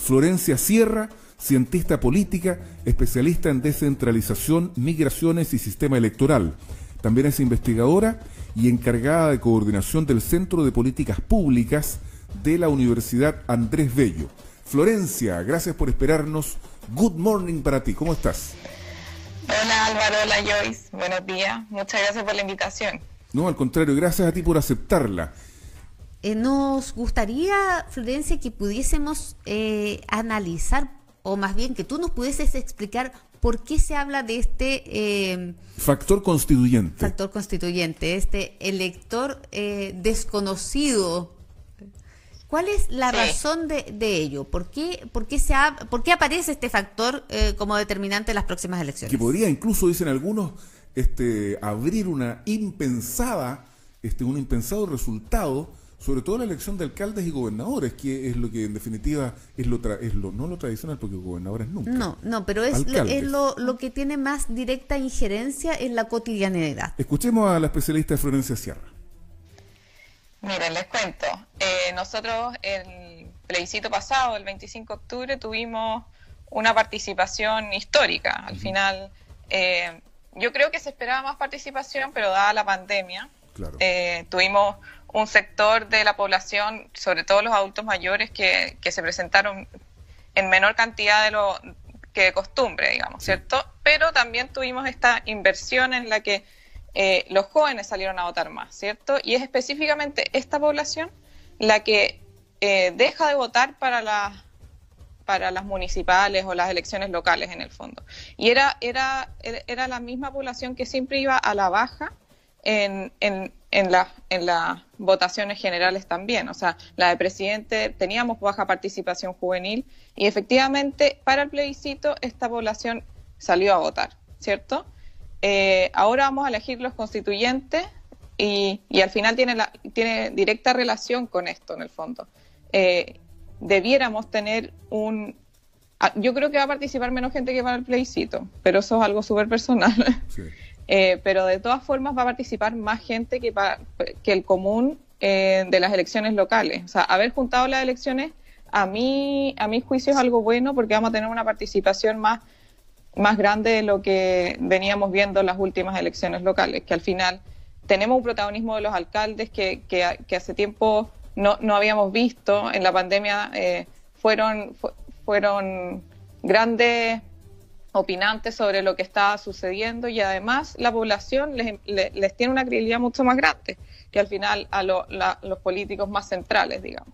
Florencia Sierra, cientista política, especialista en descentralización, migraciones y sistema electoral. También es investigadora y encargada de coordinación del Centro de Políticas Públicas de la Universidad Andrés Bello. Florencia, gracias por esperarnos. Good morning para ti, ¿cómo estás? Hola Álvaro, hola Joyce, buenos días, muchas gracias por la invitación. No, al contrario, gracias a ti por aceptarla. Nos gustaría, Florencia, que pudiésemos analizar, o más bien que tú nos pudieses explicar por qué se habla de este factor constituyente. Factor constituyente, este elector desconocido. ¿Cuál es la razón de ello? ¿Por qué aparece este factor como determinante en las próximas elecciones? Que podría incluso, dicen algunos, abrir un impensado resultado, sobre todo la elección de alcaldes y gobernadores, que es lo que en definitiva no lo tradicional, porque gobernadores nunca. No, pero es lo que tiene más directa injerencia en la cotidianidad. Escuchemos a la especialista Florencia Sierra. Miren, les cuento. Nosotros el plebiscito pasado, el 25 de octubre, tuvimos una participación histórica. Al final, yo creo que se esperaba más participación, pero dada la pandemia, claro. Tuvimos un sector de la población, sobre todo los adultos mayores, que se presentaron en menor cantidad que de costumbre, digamos, ¿cierto? Pero también tuvimos esta inversión en la que los jóvenes salieron a votar más, ¿cierto? Y es específicamente esta población la que deja de votar para las municipales o las elecciones locales, en el fondo. Y era la misma población que siempre iba a la baja en las votaciones generales también. O sea, la de presidente teníamos baja participación juvenil y efectivamente para el plebiscito esta población salió a votar, ¿cierto? Ahora vamos a elegir los constituyentes y al final tiene directa relación con esto, en el fondo. Debiéramos tener yo creo que va a participar menos gente que para el plebiscito, pero eso es algo súper personal. Sí. Pero de todas formas va a participar más gente que el común de las elecciones locales. O sea, haber juntado las elecciones, a mi juicio es algo bueno, porque vamos a tener una participación más grande de lo que veníamos viendo en las últimas elecciones locales, que al final tenemos un protagonismo de los alcaldes que hace tiempo no habíamos visto. En la pandemia fueron grandes opinantes sobre lo que estaba sucediendo, y además la población les tiene una credibilidad mucho más grande que al final a los políticos más centrales, digamos.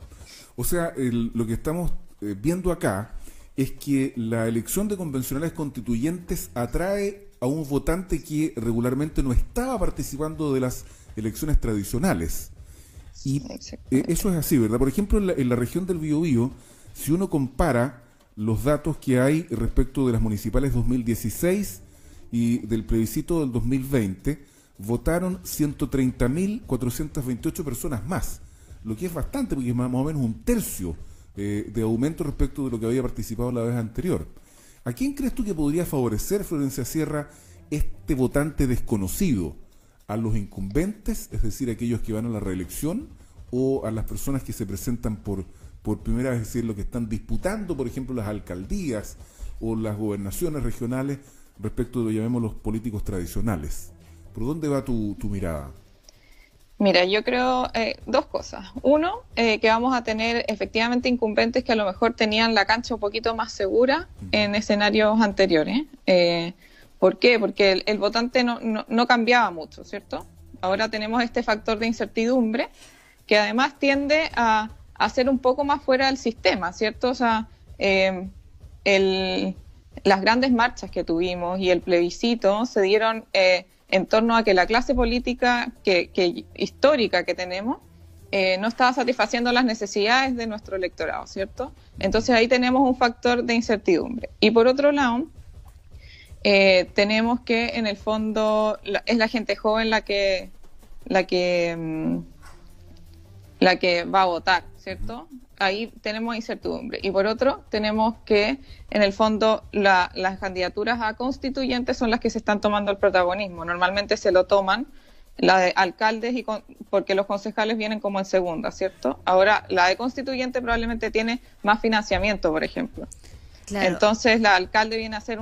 O sea, lo que estamos viendo acá es que la elección de convencionales constituyentes atrae a un votante que regularmente no estaba participando de las elecciones tradicionales. Y eso es así, ¿verdad? Por ejemplo, en la región del Biobío, si uno compara los datos que hay respecto de las municipales 2016 y del plebiscito del 2020, votaron 130.428 personas más, lo que es bastante, porque es más o menos un tercio de aumento respecto de lo que había participado la vez anterior. ¿A quién crees tú que podría favorecer, Florencia Sierra, este votante desconocido? ¿A los incumbentes, es decir, aquellos que van a la reelección, o a las personas que se presentan por primera vez, es decir, los que están disputando, por ejemplo, las alcaldías o las gobernaciones regionales respecto de lo que llamemos los políticos tradicionales? ¿Por dónde va tu mirada? Mira, yo creo dos cosas. Uno, que vamos a tener efectivamente incumbentes que a lo mejor tenían la cancha un poquito más segura en escenarios anteriores. ¿Por qué? Porque el votante no cambiaba mucho, ¿cierto? Ahora tenemos este factor de incertidumbre que además tiende a ser un poco más fuera del sistema, ¿cierto? O sea, las grandes marchas que tuvimos y el plebiscito se dieron en torno a que la clase política histórica que tenemos no estaba satisfaciendo las necesidades de nuestro electorado, ¿cierto? Entonces ahí tenemos un factor de incertidumbre. Y por otro lado, tenemos que en el fondo es la gente joven la que va a votar, ¿cierto? Ahí tenemos incertidumbre. Y por otro, tenemos que, en el fondo, las candidaturas a constituyentes son las que se están tomando el protagonismo. Normalmente se lo toman la de alcaldes porque los concejales vienen como en segunda, ¿cierto? Ahora, la de constituyente probablemente tiene más financiamiento, por ejemplo. Claro. Entonces, la alcalde viene a ser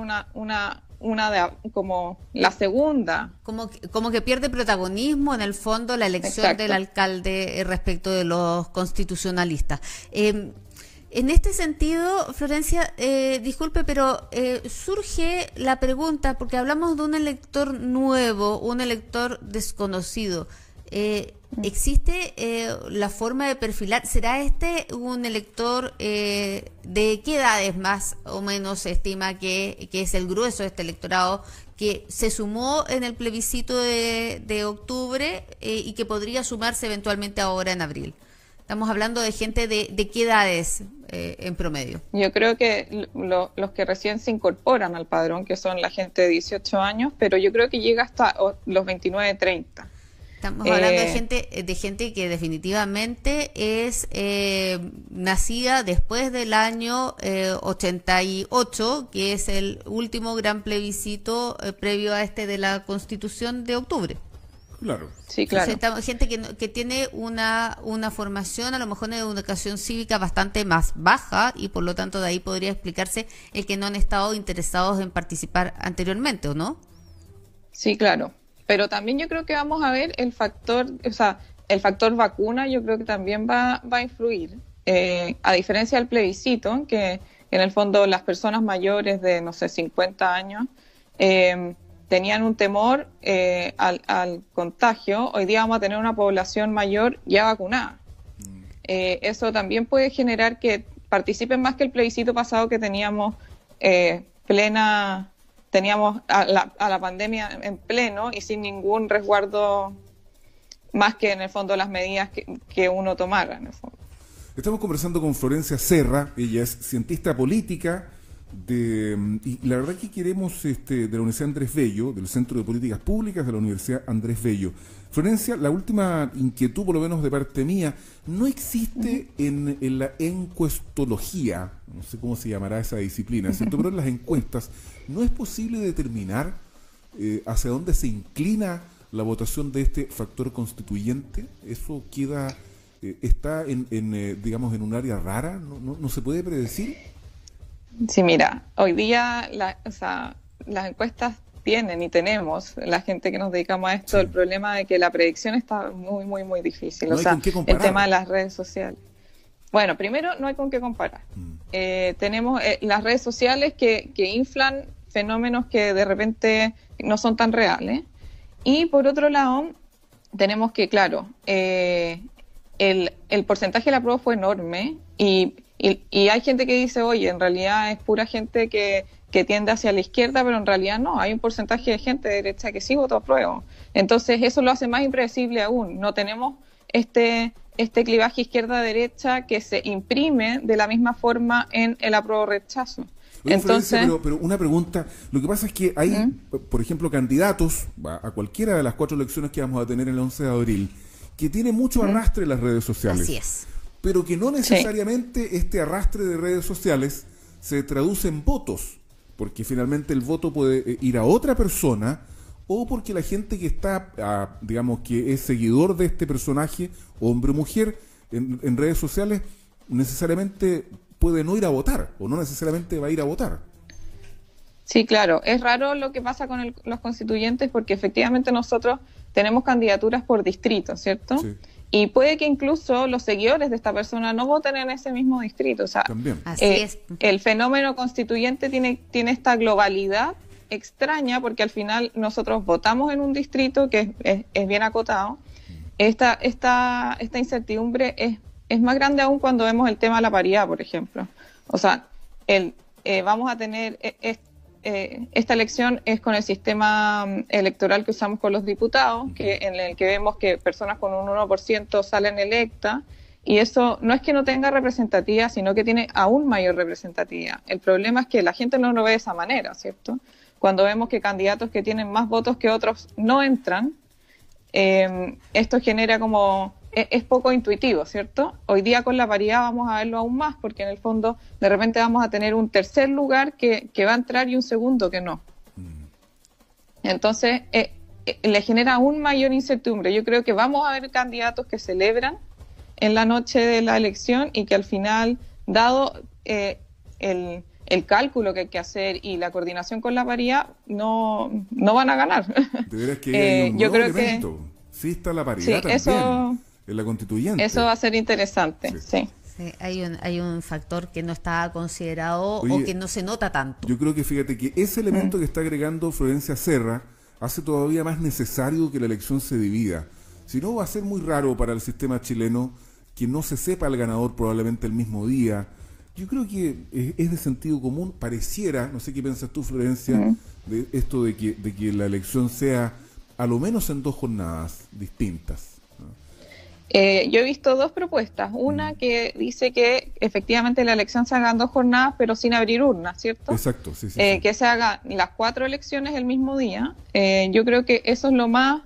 como la segunda. Como que pierde protagonismo en el fondo la elección Exacto. del alcalde respecto de los constitucionalistas. En este sentido, Florencia, disculpe, pero surge la pregunta, porque hablamos de un elector nuevo, un elector desconocido. ¿Existe la forma de perfilar? ¿Será este un elector de qué edades más o menos se estima que es el grueso de este electorado que se sumó en el plebiscito de octubre y que podría sumarse eventualmente ahora en abril? Estamos hablando de gente de qué edades en promedio. Yo creo que los que recién se incorporan al padrón, que son la gente de 18 años, pero yo creo que llega hasta los 29, 30. Estamos hablando de gente que definitivamente es nacida después del año 88, que es el último gran plebiscito previo a este de la Constitución de octubre. Claro. Sí, claro. Entonces, gente que tiene una formación, a lo mejor de educación cívica bastante más baja, y por lo tanto de ahí podría explicarse el que no han estado interesados en participar anteriormente, ¿o no? Sí, claro. Pero también yo creo que vamos a ver el factor vacuna, yo creo que también va a influir. A diferencia del plebiscito, que en el fondo las personas mayores de, 50 años, tenían un temor al contagio. Hoy día vamos a tener una población mayor ya vacunada. Eso también puede generar que participen más que el plebiscito pasado, que teníamos a la pandemia en pleno y sin ningún resguardo más que en el fondo las medidas que uno tomara en el fondo. Estamos conversando con Florencia Serra, ella es cientista política y la verdad que queremos de la Universidad Andrés Bello, del Centro de Políticas Públicas de la Universidad Andrés Bello. Florencia, la última inquietud, por lo menos de parte mía, no existe en la encuestología, no sé cómo se llamará esa disciplina, ¿cierto? Pero en las encuestas no es posible determinar hacia dónde se inclina la votación de este factor constituyente. Eso está digamos, en un área rara, no se puede predecir. Sí, mira, hoy día las encuestas tienen y tenemos, la gente que nos dedicamos a esto, sí. El problema de que la predicción está muy, muy, muy difícil. No hay con qué comparar. El tema de las redes sociales. Bueno, primero, no hay con qué comparar. Tenemos las redes sociales que inflan fenómenos que de repente no son tan reales. Y por otro lado, tenemos que, claro, el porcentaje de la prueba fue enorme y hay gente que dice, oye, en realidad es pura gente que tiende hacia la izquierda, pero en realidad no, hay un porcentaje de gente de derecha que sí votó a prueba. Entonces eso lo hace más impredecible aún. No tenemos este clivaje izquierda-derecha que se imprime de la misma forma en el apruebo-rechazo. Entonces, pero una pregunta, lo que pasa es que hay, por ejemplo, candidatos a cualquiera de las 4 elecciones que vamos a tener el 11 de abril, que tiene mucho arrastre en las redes sociales. Así es. Pero que no necesariamente este arrastre de redes sociales se traduce en votos, porque finalmente el voto puede ir a otra persona, o porque la gente que está, digamos, que es seguidor de este personaje, hombre o mujer, en redes sociales, necesariamente puede no ir a votar, o no necesariamente va a ir a votar. Sí, claro. Es raro lo que pasa con los constituyentes, porque efectivamente nosotros tenemos candidaturas por distrito, ¿cierto? Sí. Y puede que incluso los seguidores de esta persona no voten en ese mismo distrito. O sea, Así es. El fenómeno constituyente tiene esta globalidad extraña, porque al final nosotros votamos en un distrito que es bien acotado. Esta incertidumbre es más grande aún cuando vemos el tema de la paridad, por ejemplo. O sea, vamos a tener... esta elección es con el sistema electoral que usamos con los diputados, en el que vemos que personas con un 1% salen electas, y eso no es que no tenga representatividad, sino que tiene aún mayor representatividad. El problema es que la gente no lo ve de esa manera, ¿cierto? Cuando vemos que candidatos que tienen más votos que otros no entran, esto genera como... Es poco intuitivo, ¿cierto? Hoy día con la paridad vamos a verlo aún más, porque en el fondo de repente vamos a tener un tercer lugar que va a entrar y un segundo que no. Entonces le genera aún mayor incertidumbre. Yo creo que vamos a ver candidatos que celebran en la noche de la elección y que al final, dado el cálculo que hay que hacer y la coordinación con la paridad, no van a ganar. De veras que hay un yo nuevo creo elemento. Sí está la paridad también en la constituyente. Eso va a ser interesante, sí. Sí, hay un factor que no está considerado. Oye, o que no se nota tanto. Yo creo que fíjate que ese elemento que está agregando Florencia Serra hace todavía más necesario que la elección se divida. Si no, va a ser muy raro para el sistema chileno que no se sepa el ganador probablemente el mismo día. Yo creo que es de sentido común, pareciera, no sé qué piensas tú, Florencia, de esto de que la elección sea a lo menos en 2 jornadas distintas. Yo he visto 2 propuestas. Una que dice que efectivamente la elección se haga en 2 jornadas, pero sin abrir urnas, ¿cierto? Exacto, sí. Que se hagan las 4 elecciones el mismo día. Yo creo que eso es lo más,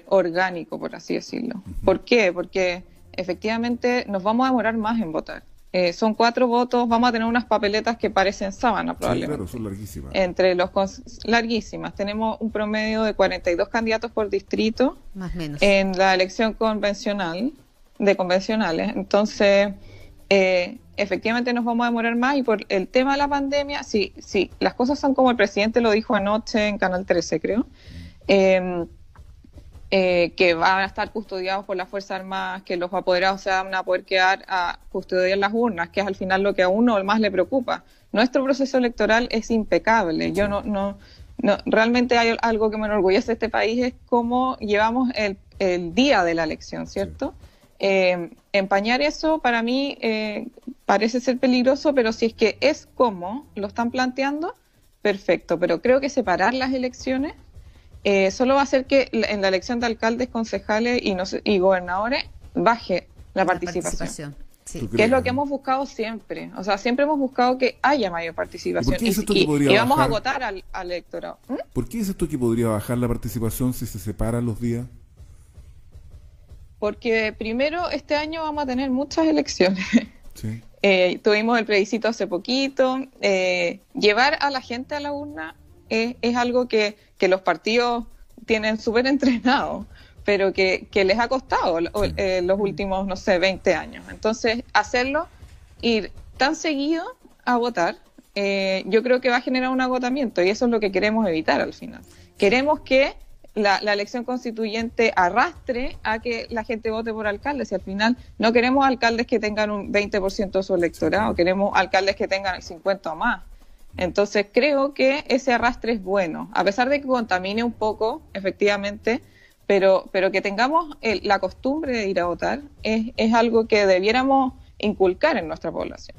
orgánico, por así decirlo. ¿Por qué? Porque efectivamente nos vamos a demorar más en votar. Son 4 votos, vamos a tener unas papeletas que parecen sábana probablemente. Sí, claro, son larguísimas. Larguísimas. Tenemos un promedio de 42 candidatos por distrito. Más o menos. En la elección convencionales. Entonces, efectivamente nos vamos a demorar más y por el tema de la pandemia, sí, las cosas son como el presidente lo dijo anoche en Canal 13, creo. Que van a estar custodiados por las Fuerzas Armadas, que los apoderados se van a poder quedar a custodiar las urnas, que es al final lo que a uno más le preocupa. Nuestro proceso electoral es impecable. Yo no realmente hay algo que me enorgullece de este país, es cómo llevamos el día de la elección, ¿cierto? Empañar eso para mí parece ser peligroso, pero si es que es como lo están planteando, perfecto. Pero creo que separar las elecciones solo va a hacer que en la elección de alcaldes, concejales y gobernadores baje la participación. Sí. Que es lo que hemos buscado siempre. O sea, siempre hemos buscado que haya mayor participación. Y vamos a votar al electorado. ¿Por qué dices tú que podría bajar la participación si se separan los días? Porque primero, este año vamos a tener muchas elecciones. Sí. Tuvimos el plebiscito hace poquito. Llevar a la gente a la urna es algo que los partidos tienen súper entrenado, pero que les ha costado los últimos, 20 años. Entonces, ir tan seguido a votar, yo creo que va a generar un agotamiento y eso es lo que queremos evitar al final. Queremos que la elección constituyente arrastre a que la gente vote por alcaldes y al final no queremos alcaldes que tengan un 20% de su electorado, queremos alcaldes que tengan el 50 o más. Entonces creo que ese arrastre es bueno, a pesar de que contamine un poco, efectivamente, pero que tengamos la costumbre de ir a votar es algo que debiéramos inculcar en nuestra población.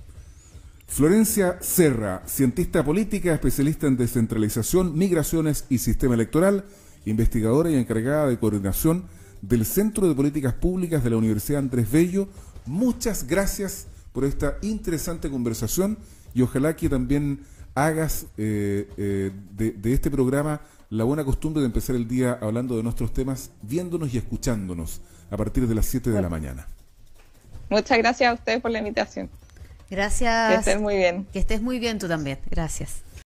Florencia Serra, cientista política, especialista en descentralización, migraciones y sistema electoral, investigadora y encargada de coordinación del Centro de Políticas Públicas de la Universidad Andrés Bello. Muchas gracias por esta interesante conversación y ojalá que también hagas de este programa la buena costumbre de empezar el día hablando de nuestros temas, viéndonos y escuchándonos a partir de las 7 de la mañana. Muchas gracias a ustedes por la invitación. Gracias. Que estés muy bien. Que estés muy bien tú también. Gracias.